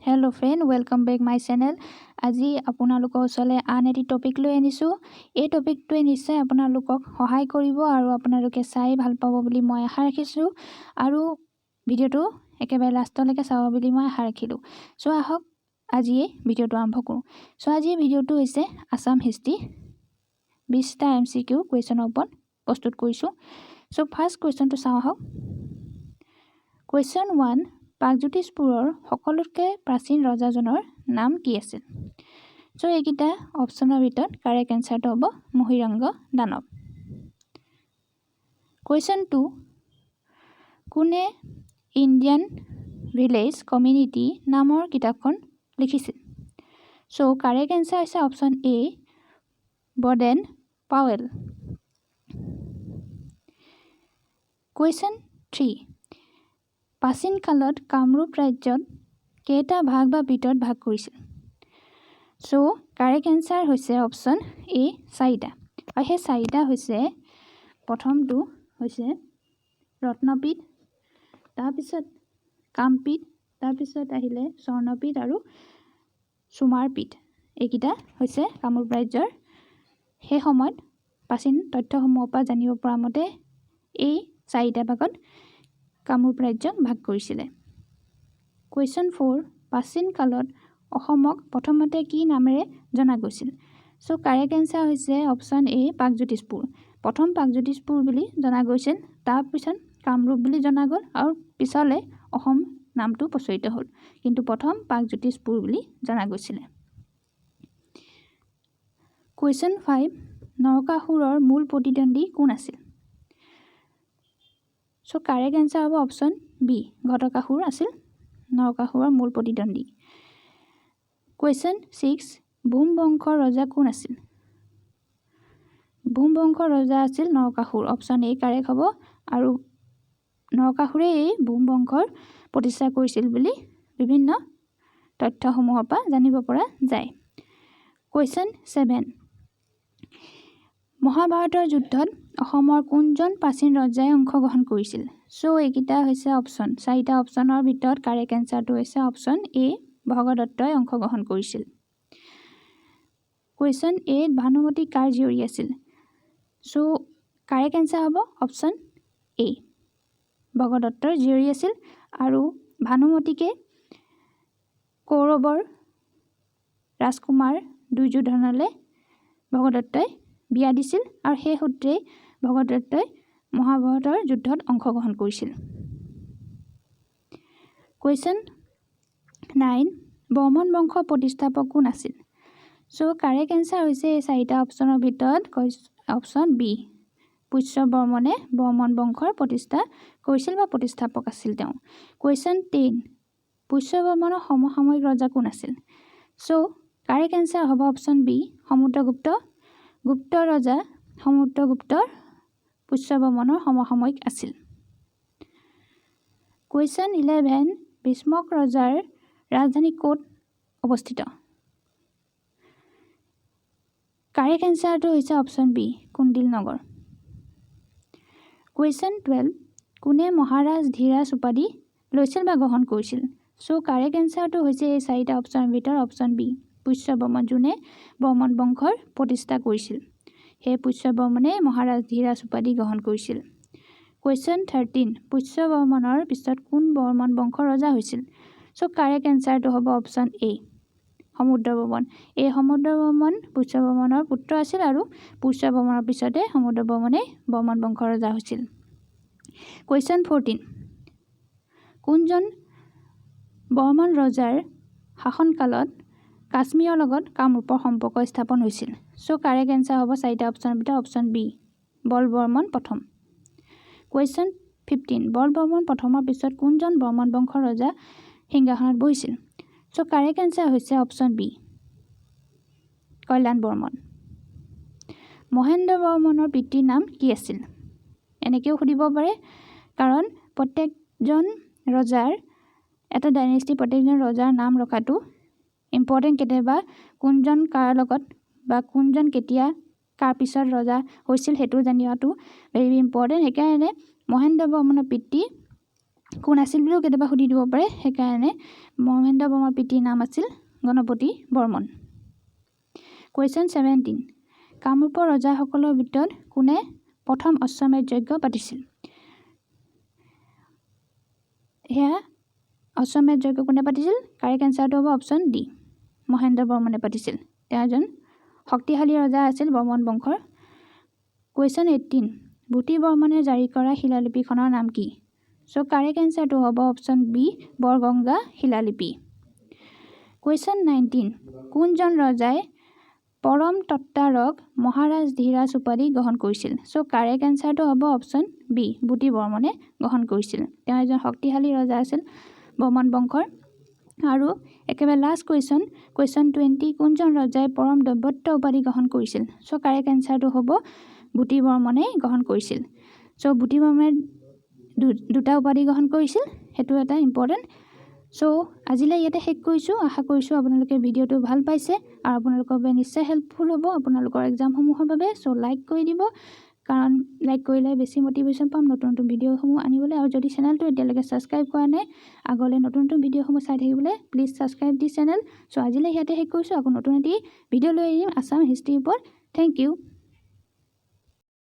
Hello friend, welcome back my channel. আজি আপোনালোকৰ ওচৰলৈ আন এটি টপিক লৈ আনিছো। এই টপিকটোৱে নিশ্চয় আপোনালোকক সহায় কৰিব আৰু আপোনালোকে চাই ভাল পাব বুলি মই আশা ৰাখিছো আৰু ভিডিওটো একেবাৰে লাষ্টলৈকে চাব বুলি মই আশা ৰাখিলো। সো আহক আজি এই ভিডিওটো আৰম্ভ কৰোঁ। সো আজি ভিডিওটো হৈছে আসাম হিষ্ট্ৰী 20টা MCQ কুৱেশ্যনৰ ওপৰত প্ৰস্তুত কৰিছো। সো ফাৰ্স্ট কুৱেশ্যনটো চাওঁ আহক। কুৱেশ্যন 1 প্ৰাগজ্যোতিষপুৰৰ সকলোতকৈ প্ৰাচীন ৰজাজনৰ নাম কি আছিল? সো এইকেইটা অপশ্যনৰ ভিতৰত কাৰেক্ট এনসাৰটো হ'ব মহিৰংগ দানৱ। কুৱেশ্যন 2 কোনে ইণ্ডিয়ান ভিলেজ কমিউনিটি নামৰ কিতাপখন লিখিছিল? সো কাৰেক্ট এনসাৰ হৈছে অপশ্যন এ বডেন পাৱেল। কুৱেশ্যন 3 প্ৰাচীন কালত কামৰূপ ৰাজ্যত কেইটা ভাগ বা বিতত ভাগ কৰিছিল? সো কাৰেক্ট এনসাৰ হৈছে অপশ্যন এ 4টা। আৰু সেই 4টা হৈছে প্ৰথমটো হৈছে ৰত্নপীঠ, তাৰপিছত কামপীঠ, তাৰপিছত আহিলে স্বৰ্ণপীঠ আৰু সুমাৰপীঠ। এইকেইটা হৈছে কামৰূপ ৰাজ্যৰ সেই সময়ত প্ৰাচীন তথ্যসমূহৰ পৰা জানিব পৰা মতে এই 4টা ভাগত কামৰূপ ৰাজ্যক ভাগ কৰিছিলে। কুৱেশ্যন 4 প্ৰাচীন কালত অসমক প্ৰথমতে কি নামেৰে জনা গৈছিল? সো কাৰেক্ট এনসাৰ হৈছে অপশ্যন এ প্ৰাগজ্যোতিষপুৰ। প্ৰথম প্ৰাগজ্যোতিষপুৰ বুলি জনা গৈছিল, তাৰপিছত কামৰূপ বুলি জনা গ'ল আৰু পিছলে অসম নামটো প্ৰচলিত হ'ল, কিন্তু প্ৰথম প্ৰাগজ্যোতিষপুৰ বুলি জনা গৈছিলে। কুৱেশ্যন 5 নৰকাসুৰৰ মূল প্ৰতিদ্বন্দ্বী কোন আছিল? সো কাৰেক্ট এনসাৰ হ'ব অপশ্যন বি ঘটকাসুৰ আছিল নৰকাসুৰৰ মূল প্ৰতিদ্বন্দ্বী। কুৱেশ্যন 6 ভূম বংশৰ ৰজা কোন আছিল? ভূম বংশৰ ৰজা আছিল নৰকাসুৰ। অপশ্যন এ কাৰেক্ট হ'ব আৰু নৰকাসুৰে এই ভূম বংশৰ প্ৰতিষ্ঠা কৰিছিল বুলি বিভিন্ন তথ্যসমূহৰ পৰা জানিব পৰা যায়। কুৱেশ্যন 7 মহাভাৰতৰ যুদ্ধত অসমৰ কোনজন প্ৰাচীন ৰজাই অংশগ্ৰহণ কৰিছিল? সো এইকেইটা হৈছে অপশ্যন 4টা অপশ্যনৰ ভিতৰত কাৰেক্ট এনসাৰটো হৈছে অপশ্যন এ ভগদত্তই অংশগ্ৰহণ কৰিছিল। কুৱেশ্যন 8 ভানুমতী কাৰ জীয়ৰী আছিল? সো কাৰেক্ট এনসাৰ হ'ব অপশ্যন এ ভগদত্তৰ জীয়ৰী আছিল আৰু ভানুমতীকে কৌৰৱৰ ৰাজকুমাৰ দুৰ্যোধনলৈ ভগদত্তই বিয়া দিছিল আৰু সেই সূত্ৰে ভগদত্তই মহাভাৰতৰ যুদ্ধত অংশগ্ৰহণ কৰিছিল। কুৱেশ্যন 9 বৰ্মন বংশৰ প্ৰতিষ্ঠাপক কোন আছিল? সো কাৰেক্ট এনসাৰ হৈছে এই 4টা অপশ্যনৰ ভিতৰত অপশ্যন বি পুষ্য বৰ্মনে বৰ্মন বংশৰ প্ৰতিষ্ঠা কৰিছিল বা প্ৰতিষ্ঠাপক আছিল তেওঁ। কুৱেশ্যন 10 পুষ্য বৰ্মনৰ সমসাময়িক ৰজা কোন আছিল? সো কাৰেক্ট এনসাৰ হ'ব অপশ্যন বি সমুদ্ৰগুপ্ত। গুপ্ত ৰজা সমুদ্ৰগুপ্ত পুষ্য বৰ্মনৰ সমসাময়িক আছিল। কুৱেশ্যন 11 ভীষ্মক ৰজাৰ ৰাজধানী ক'ত অৱস্থিত? কাৰেক্ট এনসাৰটো হৈছে অপশ্যন বি কুণ্ডিল নগৰ। কুৱেশ্যন 12 কোনে মহাৰাজ ধীৰাজ উপাধি লৈছিল বা গ্ৰহণ কৰিছিল? সো কাৰেক্ট এনসাৰটো হৈছে এই 4টা অপশ্যনৰ ভিতৰত অপশ্যন বি পুষ্য বৰ্মন, যোনে বৰ্মন বংশৰ প্ৰতিষ্ঠা কৰিছিল। সেই পুষ্য বৰ্মনে মহাৰাজ ধীৰাজ উপাধি গ্ৰহণ কৰিছিল। কুৱেশ্যন 13 পুষ্য বৰ্মনৰ পিছত কোন বৰ্মন বংশৰ ৰজা হৈছিল? সো কাৰেক্ট এনসাৰটো হ'ব অপশ্যন এ সমুদ্ৰ বৰ্মন। এই সমুদ্ৰ বৰ্মন পুষ্য বৰ্মনৰ পুত্ৰ আছিল আৰু পুষ্য বৰ্মনৰ পিছতে সমুদ্ৰ বৰ্মনে বৰ্মন বংশৰ ৰজা হৈছিল। কুৱেশ্যন 14 কোনজন বৰ্মন ৰজাৰ শাসনকালত কাশ্মীৰৰ লগত কামৰূপৰ সম্পৰ্ক স্থাপন হৈছিল? সো কাৰেক্ট এনসাৰ হ'ব 4টা অপশ্যনৰ ভিতৰত অপশ্যন বি বল বৰ্মন প্ৰথম। কুৱেশ্যন 15 বল বৰ্মন প্ৰথমৰ পিছত কোনজন বৰ্মন বংশৰ ৰজা সিংহাসনত বহিছিল? সো কাৰেক্ট এনসাৰ হৈছে অপশ্যন বি কল্যাণ বৰ্মন। মহেন্দ্ৰ বৰ্মনৰ পিতৃৰ নাম কি আছিল? এনেকৈও সুধিব পাৰে, কাৰণ প্ৰত্যেকজন ৰজাৰ এটা ডাইনেষ্টি প্ৰত্যেকজন ৰজাৰ নাম ৰখাটো ইম্পৰ্টেণ্ট। কেতিয়াবা কোনজন কাৰ লগত বা কোনজন কেতিয়া কাৰ পিছত ৰজা হৈছিল সেইটো জানিৱাটো ভেৰি ইম্পৰ্টেণ্ট। সেইকাৰণে মহেন্দ্ৰ বৰ্মনৰ পিতৃ কোন আছিল বুলিও কেতিয়াবা সুধি দিব পাৰে সেইকাৰণে মহেন্দ্ৰ বৰ্মাৰ পিতৃৰ নাম আছিল গণপতি বৰ্মন কুৱেশ্যন 17 কামৰূপৰ ৰজাসকলৰ ভিতৰত কোনে প্ৰথম অশ্বমেধ যজ্ঞ পাতিছিল এয়া অশ্বমেধ যজ্ঞ কোনে পাতিছিল কাৰেক্ট এনসাৰটো হ'ব অপচন ডি মহেন্দ্ৰ বৰ্মনে পাতিছিল তেওঁ এজন শক্তিশালী ৰজা আছিল বৰ্মন বংশৰ কুৱেশ্যন 18 বুটি বৰ্মনে জাৰি কৰা শিলালিপিখনৰ নাম কি সো কাৰেক্ট এনসাৰটো হ'ব অপচন বি বৰগংগা শিলালিপি কুৱেশ্যন 19 কোনজন ৰজাই পৰম তত্ত্বাৰক মহাৰাজ ধীৰাজ উপাধি গ্ৰহণ কৰিছিল সো কাৰেক্ট এনসাৰটো হ'ব অপচন বি বুটি বৰ্মনে গ্ৰহণ কৰিছিল তেওঁ এজন শক্তিশালী ৰজা আছিল বৰ্মন বংশৰ আৰু একেবাৰে লাষ্ট কুৱেশ্যন 20 কোনজন ৰজাই পৰম দৈৱত্য উপাধি গ্ৰহণ কৰিছিল সো কাৰেক্ট এনসাৰটো হ'ব বুটি বৰ্মনে গ্ৰহণ কৰিছিল সো বুটি বৰ্মনে দুটা উপাধি গ্ৰহণ কৰিছিল হেতু এটা ইম্পৰ্টেন্ট সো আজিলৈ ইয়াতে শেষ কৰিছোঁ আশা কৰিছোঁ আপোনালোকে ভিডিঅ'টো ভাল পাইছে আৰু আপোনালোকৰ বাবে নিশ্চয় হেল্পফুল হ'ব আপোনালোকৰ এক্সামসমূহৰ বাবে সো লাইক কৰি দিব কাৰণ লাইক কৰিলে বেছি মোটিভেশ্যন পাম নতুন নতুন ভিডিঅ'সমূহ আনিবলৈ আৰু যদি চেনেলটো এতিয়ালৈকে সাবস্ক্ৰাইব কৰা নাই আগলৈ নতুন নতুন ভিডিঅ'সমূহ চাই থাকিবলৈ please subscribe the channel so আজিলৈ ইয়াতে শেষ কৰিছোঁ আকৌ নতুন এটি ভিডিঅ' লৈ আহিম আসাম হিষ্ট্ৰীৰ ওপৰত থেংক ইউ